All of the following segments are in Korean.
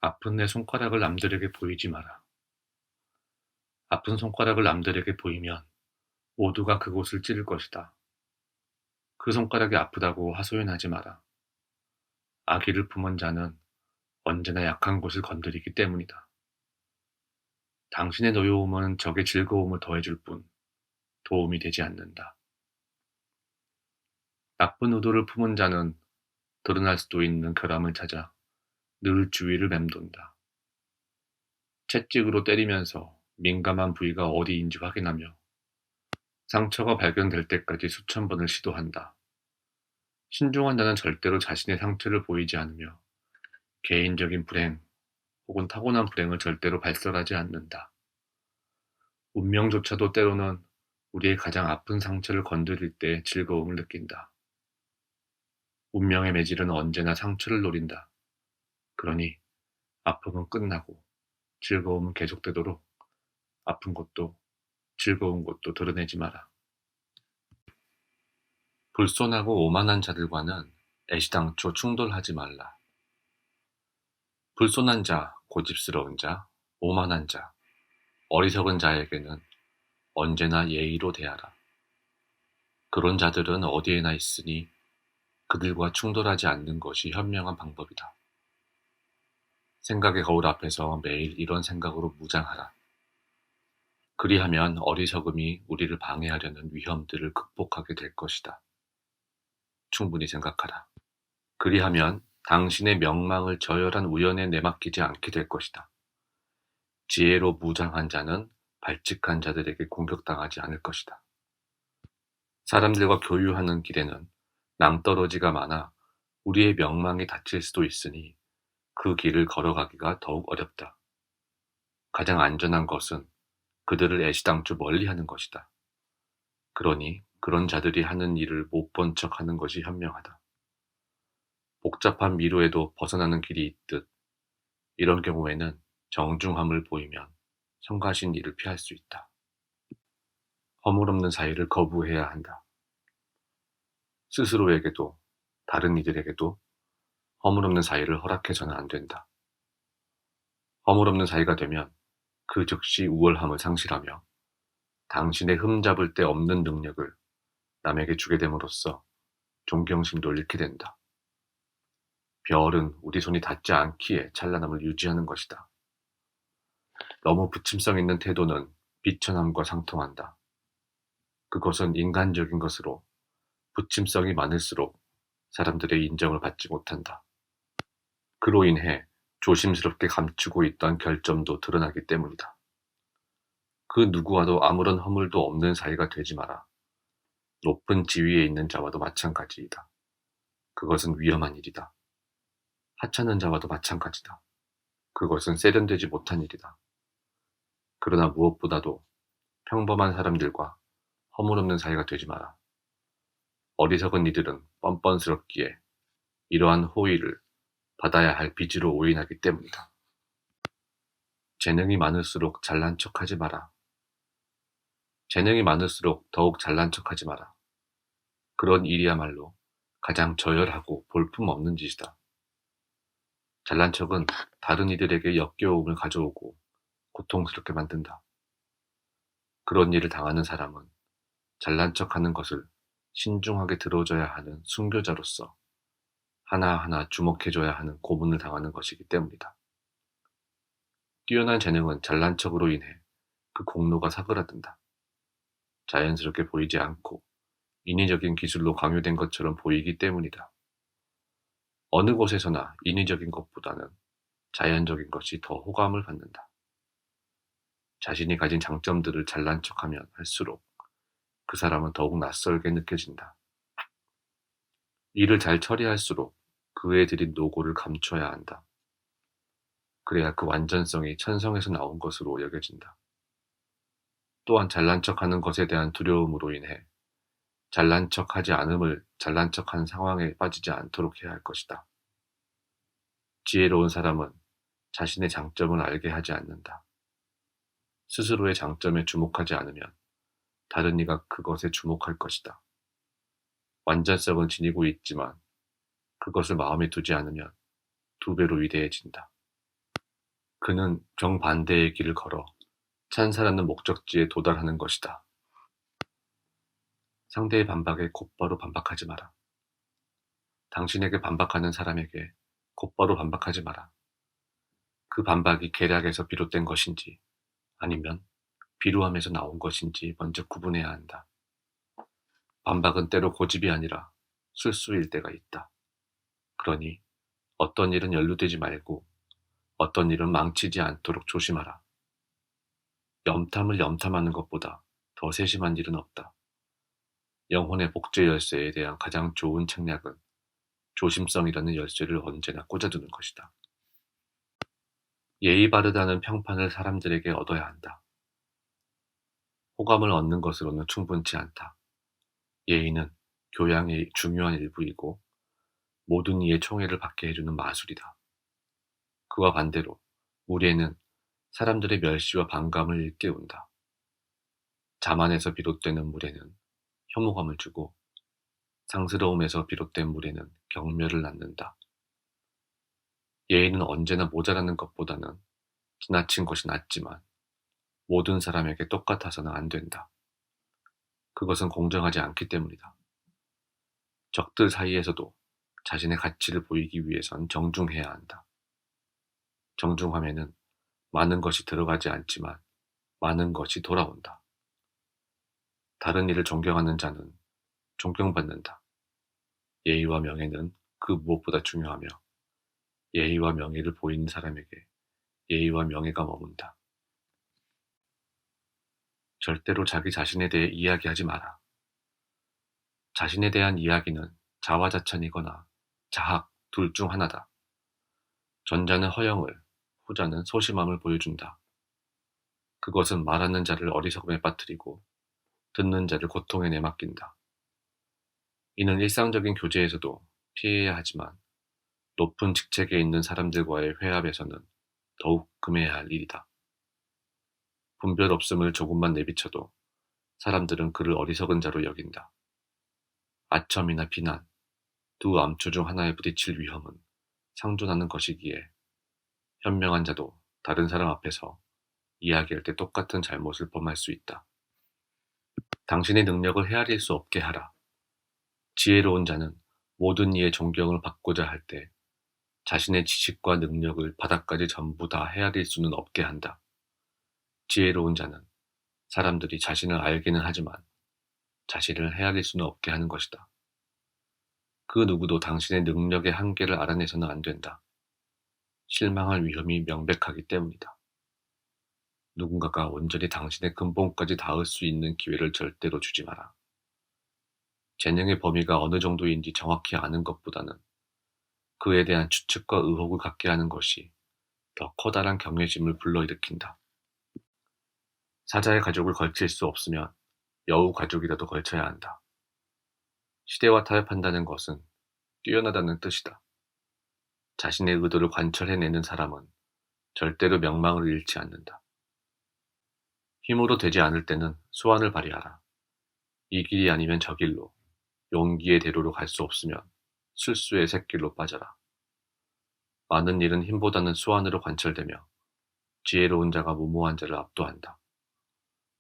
아픈 내 손가락을 남들에게 보이지 마라. 아픈 손가락을 남들에게 보이면 모두가 그곳을 찌를 것이다. 그 손가락이 아프다고 하소연하지 마라. 아기를 품은 자는 언제나 약한 곳을 건드리기 때문이다. 당신의 노여움은 적의 즐거움을 더해줄 뿐 도움이 되지 않는다. 나쁜 의도를 품은 자는 드러날 수도 있는 결함을 찾아 늘 주위를 맴돈다. 채찍으로 때리면서 민감한 부위가 어디인지 확인하며 상처가 발견될 때까지 수천 번을 시도한다. 신중한 자는 절대로 자신의 상처를 보이지 않으며 개인적인 불행 혹은 타고난 불행을 절대로 발설하지 않는다. 운명조차도 때로는 우리의 가장 아픈 상처를 건드릴 때 즐거움을 느낀다. 운명의 매질은 언제나 상처를 노린다. 그러니 아픔은 끝나고 즐거움은 계속되도록 아픈 것도 즐거운 것도 드러내지 마라. 불손하고 오만한 자들과는 애시당초 충돌하지 말라. 불손한 자, 고집스러운 자, 오만한 자, 어리석은 자에게는 언제나 예의로 대하라. 그런 자들은 어디에나 있으니 그들과 충돌하지 않는 것이 현명한 방법이다. 생각의 거울 앞에서 매일 이런 생각으로 무장하라. 그리하면 어리석음이 우리를 방해하려는 위험들을 극복하게 될 것이다. 충분히 생각하라. 그리하면 당신의 명망을 저열한 우연에 내맡기지 않게 될 것이다. 지혜로 무장한 자는 발칙한 자들에게 공격당하지 않을 것이다. 사람들과 교류하는 길에는 낭떠러지가 많아 우리의 명망이 닫힐 수도 있으니 그 길을 걸어가기가 더욱 어렵다. 가장 안전한 것은 그들을 애시당초 멀리하는 것이다. 그러니 그런 자들이 하는 일을 못 본 척하는 것이 현명하다. 복잡한 미로에도 벗어나는 길이 있듯 이런 경우에는 정중함을 보이면 성가신 일을 피할 수 있다. 허물없는 사이를 거부해야 한다. 스스로에게도 다른 이들에게도 허물없는 사이를 허락해서는 안 된다. 허물없는 사이가 되면 그 즉시 우월함을 상실하며 당신의 흠잡을 데 없는 능력을 남에게 주게 됨으로써 존경심도 잃게 된다. 별은 우리 손이 닿지 않기에 찬란함을 유지하는 것이다. 너무 부침성 있는 태도는 비천함과 상통한다. 그것은 인간적인 것으로 부침성이 많을수록 사람들의 인정을 받지 못한다. 그로 인해 조심스럽게 감추고 있던 결점도 드러나기 때문이다. 그 누구와도 아무런 허물도 없는 사이가 되지 마라. 높은 지위에 있는 자와도 마찬가지이다. 그것은 위험한 일이다. 하찮은 자와도 마찬가지다. 그것은 세련되지 못한 일이다. 그러나 무엇보다도 평범한 사람들과 허물없는 사이가 되지 마라. 어리석은 이들은 뻔뻔스럽기에 이러한 호의를 받아야 할 빚으로 오인하기 때문이다. 재능이 많을수록 잘난 척하지 마라. 재능이 많을수록 더욱 잘난 척하지 마라. 그런 일이야말로 가장 저열하고 볼품없는 짓이다. 잘난 척은 다른 이들에게 역겨움을 가져오고 고통스럽게 만든다. 그런 일을 당하는 사람은 잘난 척하는 것을 신중하게 들어줘야 하는 순교자로서 하나하나 주목해줘야 하는 고문을 당하는 것이기 때문이다. 뛰어난 재능은 잘난 척으로 인해 그 공로가 사그라든다. 자연스럽게 보이지 않고 인위적인 기술로 강요된 것처럼 보이기 때문이다. 어느 곳에서나 인위적인 것보다는 자연적인 것이 더 호감을 받는다. 자신이 가진 장점들을 잘난 척하면 할수록 그 사람은 더욱 낯설게 느껴진다. 일을 잘 처리할수록 그에 들인 노고를 감춰야 한다. 그래야 그 완전성이 천성에서 나온 것으로 여겨진다. 또한 잘난 척하는 것에 대한 두려움으로 인해 잘난 척하지 않음을 잘난 척한 상황에 빠지지 않도록 해야 할 것이다. 지혜로운 사람은 자신의 장점을 알게 하지 않는다. 스스로의 장점에 주목하지 않으면 다른 이가 그것에 주목할 것이다. 완전성을 지니고 있지만 그것을 마음에 두지 않으면 두 배로 위대해진다. 그는 정반대의 길을 걸어 찬사라는 목적지에 도달하는 것이다. 상대의 반박에 곧바로 반박하지 마라. 당신에게 반박하는 사람에게 곧바로 반박하지 마라. 그 반박이 계략에서 비롯된 것인지 아니면 비루함에서 나온 것인지 먼저 구분해야 한다. 반박은 때로 고집이 아니라 술수일 때가 있다. 그러니 어떤 일은 연루되지 말고 어떤 일은 망치지 않도록 조심하라. 염탐을 염탐하는 것보다 더 세심한 일은 없다. 영혼의 복제 열쇠에 대한 가장 좋은 책략은 조심성이라는 열쇠를 언제나 꽂아두는 것이다. 예의 바르다는 평판을 사람들에게 얻어야 한다. 호감을 얻는 것으로는 충분치 않다. 예의는 교양의 중요한 일부이고 모든 이의 총애를 받게 해주는 마술이다. 그와 반대로 무례는 사람들의 멸시와 반감을 일깨운다. 자만에서 비롯되는 무례는 혐오감을 주고 상스러움에서 비롯된 무례는 경멸을 낳는다. 예의는 언제나 모자라는 것보다는 지나친 것이 낫지만 모든 사람에게 똑같아서는 안 된다. 그것은 공정하지 않기 때문이다. 적들 사이에서도 자신의 가치를 보이기 위해선 정중해야 한다. 정중함에는 많은 것이 들어가지 않지만 많은 것이 돌아온다. 다른 이를 존경하는 자는 존경받는다. 예의와 명예는 그 무엇보다 중요하며 예의와 명예를 보이는 사람에게 예의와 명예가 머문다. 절대로 자기 자신에 대해 이야기하지 마라. 자신에 대한 이야기는 자화자찬이거나 자학 둘 중 하나다. 전자는 허영을, 후자는 소심함을 보여준다. 그것은 말하는 자를 어리석음에 빠뜨리고 듣는 자를 고통에 내맡긴다. 이는 일상적인 교제에서도 피해야 하지만 높은 직책에 있는 사람들과의 회합에서는 더욱 금해야 할 일이다. 분별 없음을 조금만 내비쳐도 사람들은 그를 어리석은 자로 여긴다. 아첨이나 비난, 두 암초 중 하나에 부딪힐 위험은 상존하는 것이기에 현명한 자도 다른 사람 앞에서 이야기할 때 똑같은 잘못을 범할 수 있다. 당신의 능력을 헤아릴 수 없게 하라. 지혜로운 자는 모든 이의 존경을 받고자 할 때 자신의 지식과 능력을 바닥까지 전부 다 헤아릴 수는 없게 한다. 지혜로운 자는 사람들이 자신을 알기는 하지만 자신을 헤아릴 수는 없게 하는 것이다. 그 누구도 당신의 능력의 한계를 알아내서는 안 된다. 실망할 위험이 명백하기 때문이다. 누군가가 온전히 당신의 근본까지 닿을 수 있는 기회를 절대로 주지 마라. 재능의 범위가 어느 정도인지 정확히 아는 것보다는 그에 대한 추측과 의혹을 갖게 하는 것이 더 커다란 경외심을 불러일으킨다. 사자의 가죽을 걸칠 수 없으면 여우 가죽이라도 걸쳐야 한다. 시대와 타협한다는 것은 뛰어나다는 뜻이다. 자신의 의도를 관철해내는 사람은 절대로 명망을 잃지 않는다. 힘으로 되지 않을 때는 수완을 발휘하라. 이 길이 아니면 저 길로, 용기의 대로로 갈 수 없으면 술수의 샛길로 빠져라. 많은 일은 힘보다는 수완으로 관철되며 지혜로운 자가 무모한 자를 압도한다.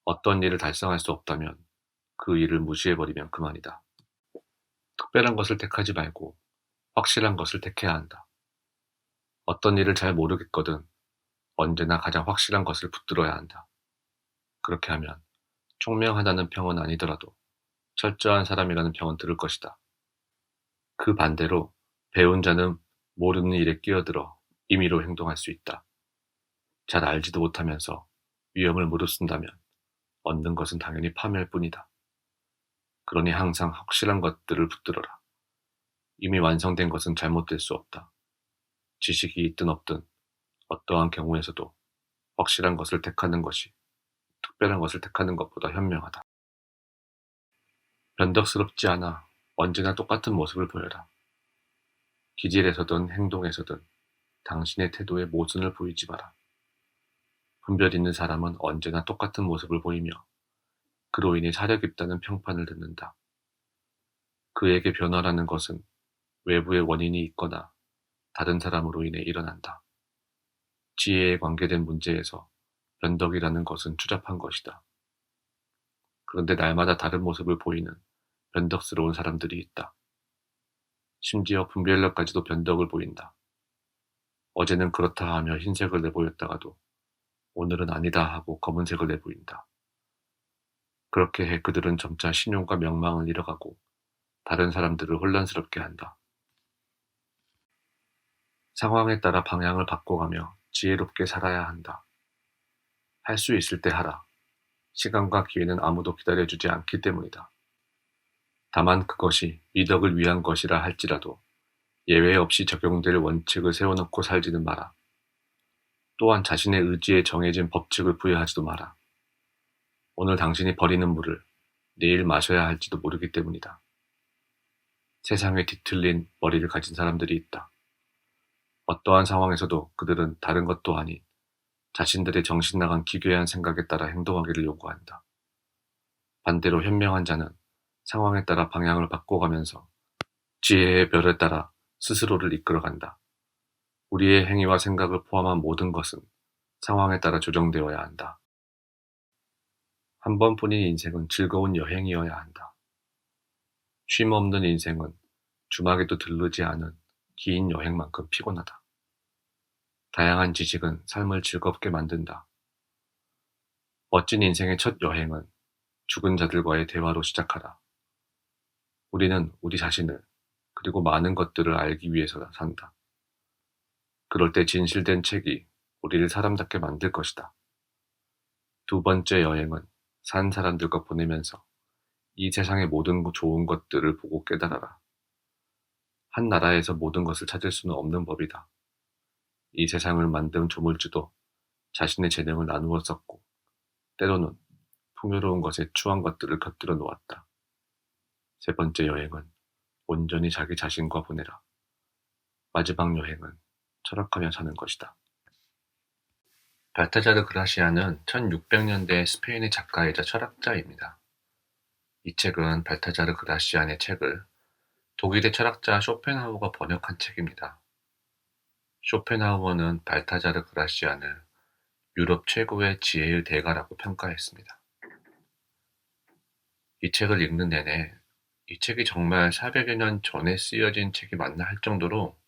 어떤 일을 달성할 수 없다면 그 일을 무시해버리면 그만이다. 특별한 것을 택하지 말고 확실한 것을 택해야 한다. 어떤 일을 잘 모르겠거든 언제나 가장 확실한 것을 붙들어야 한다. 그렇게 하면 총명하다는 평은 아니더라도 철저한 사람이라는 평은 들을 것이다. 그 반대로 배운 자는 모르는 일에 끼어들어 임의로 행동할 수 있다. 잘 알지도 못하면서 위험을 무릅쓴다면 얻는 것은 당연히 파멸 뿐이다. 그러니 항상 확실한 것들을 붙들어라. 이미 완성된 것은 잘못될 수 없다. 지식이 있든 없든 어떠한 경우에서도 확실한 것을 택하는 것이 특별한 것을 택하는 것보다 현명하다. 변덕스럽지 않아 언제나 똑같은 모습을 보여라. 기질에서든 행동에서든 당신의 태도에 모순을 보이지 마라. 분별 있는 사람은 언제나 똑같은 모습을 보이며 그로 인해 사려 깊다는 평판을 듣는다. 그에게 변화라는 것은 외부의 원인이 있거나 다른 사람으로 인해 일어난다. 지혜에 관계된 문제에서 변덕이라는 것은 추잡한 것이다. 그런데 날마다 다른 모습을 보이는 변덕스러운 사람들이 있다. 심지어 분별력까지도 변덕을 보인다. 어제는 그렇다 하며 흰색을 내보였다가도 오늘은 아니다 하고 검은색을 내보인다. 그렇게 해 그들은 점차 신용과 명망을 잃어가고 다른 사람들을 혼란스럽게 한다. 상황에 따라 방향을 바꿔가며 지혜롭게 살아야 한다. 할 수 있을 때 하라. 시간과 기회는 아무도 기다려주지 않기 때문이다. 다만 그것이 미덕을 위한 것이라 할지라도 예외 없이 적용될 원칙을 세워놓고 살지는 마라. 또한 자신의 의지에 정해진 법칙을 부여하지도 마라. 오늘 당신이 버리는 물을 내일 마셔야 할지도 모르기 때문이다. 세상에 뒤틀린 머리를 가진 사람들이 있다. 어떠한 상황에서도 그들은 다른 것도 아닌 자신들의 정신 나간 기괴한 생각에 따라 행동하기를 요구한다. 반대로 현명한 자는 상황에 따라 방향을 바꿔가면서 지혜의 별에 따라 스스로를 이끌어간다. 우리의 행위와 생각을 포함한 모든 것은 상황에 따라 조정되어야 한다. 한 번뿐인 인생은 즐거운 여행이어야 한다. 쉼 없는 인생은 주막에도 들르지 않은 긴 여행만큼 피곤하다. 다양한 지식은 삶을 즐겁게 만든다. 멋진 인생의 첫 여행은 죽은 자들과의 대화로 시작하라. 우리는 우리 자신을 그리고 많은 것들을 알기 위해서 산다. 그럴 때 진실된 책이 우리를 사람답게 만들 것이다. 두 번째 여행은 산 사람들과 보내면서 이 세상의 모든 좋은 것들을 보고 깨달아라. 한 나라에서 모든 것을 찾을 수는 없는 법이다. 이 세상을 만든 조물주도 자신의 재능을 나누어 썼고 때로는 풍요로운 것에 추한 것들을 곁들여 놓았다. 세 번째 여행은 온전히 자기 자신과 보내라. 마지막 여행은 철학하며 사는 것이다. 발타자르 그라시아는 1600년대 스페인의 작가이자 철학자입니다. 이 책은 발타자르 그라시안의 책을 독일의 철학자 쇼펜하우어가 번역한 책입니다. 쇼펜하우어는 발타자르 그라시안을 유럽 최고의 지혜의 대가라고 평가했습니다. 이 책을 읽는 내내 이 책이 정말 400여 년 전에 쓰여진 책이 맞나 할 정도로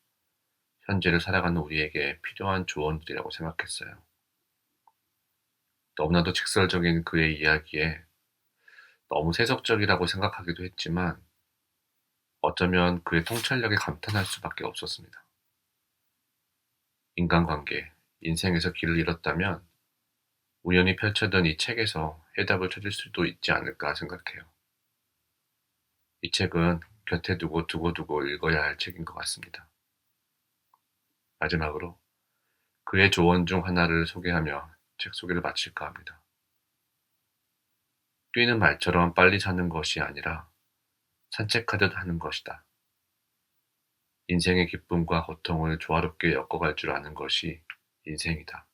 현재를 살아가는 우리에게 필요한 조언들이라고 생각했어요. 너무나도 직설적인 그의 이야기에 너무 세속적이라고 생각하기도 했지만 어쩌면 그의 통찰력에 감탄할 수밖에 없었습니다. 인간관계, 인생에서 길을 잃었다면 우연히 펼쳐든 이 책에서 해답을 찾을 수도 있지 않을까 생각해요. 이 책은 곁에 두고 읽어야 할 책인 것 같습니다. 마지막으로 그의 조언 중 하나를 소개하며 책 소개를 마칠까 합니다. 뛰는 말처럼 빨리 사는 것이 아니라 산책하듯 하는 것이다. 인생의 기쁨과 고통을 조화롭게 엮어갈 줄 아는 것이 인생이다.